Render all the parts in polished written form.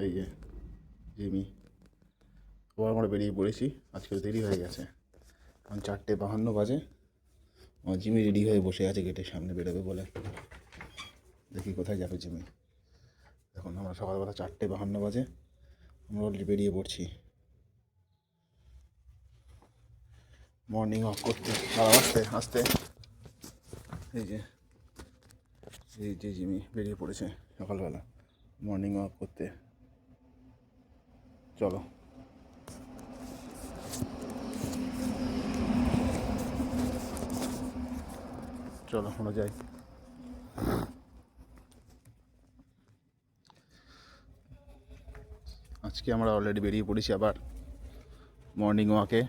এই যে জিমি আবার আমরা বেরিয়ে পড়েছি। আজকে দেরি হয়ে গেছে, এখন 4:52 বাজে। আমার জিমি রেডি হয়ে বসে আছে গেটের সামনে বেরোবে বলে। দেখি কোথায় যাবে জিমি। এখন আমরা সকালবেলা 4:52 বাজে, আমরা অলরেডি বেরিয়ে পড়ছি মর্নিং ওয়াক করতে। আস্তে আস্তে এই যে জিমি বেরিয়ে পড়েছে সকালবেলা মর্নিং ওয়াক করতে। চলো চলো আমরা যাই। আজকে আমরা অলরেডি বেরিয়ে পড়েছি আবার মর্নিং ওয়াকে।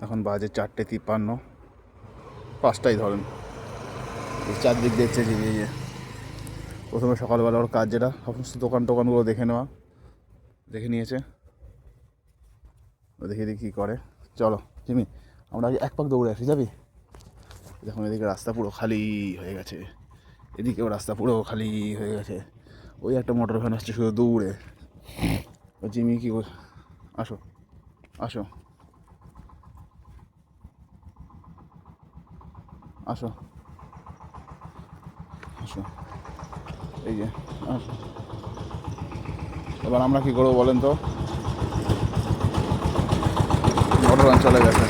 এখন বাজে 4:53, 5টাই ধরেন। এই চারদিক দেখছে যে প্রথমে সকালবেলা ওর কাজ যেটা সমস্ত টোকানগুলো দেখে নিয়েছে। ও দেখি কী করে। চলো জিমি আমরা আগে এক পাক দৌড়ে আসি, যাবি? দেখুন এদিকে রাস্তা পুরো খালি হয়ে গেছে, এদিকেও রাস্তা পুরো খালি হয়ে গেছে। ওই একটা মোটর ভ্যান আসছে শুধু দৌড়ে। ও জিমি কি আসো আসো আসো আসো, এই যে আসো। এবার আমরা কী করবো বলেন তো? মোটর ভ্যান চলে গেছে।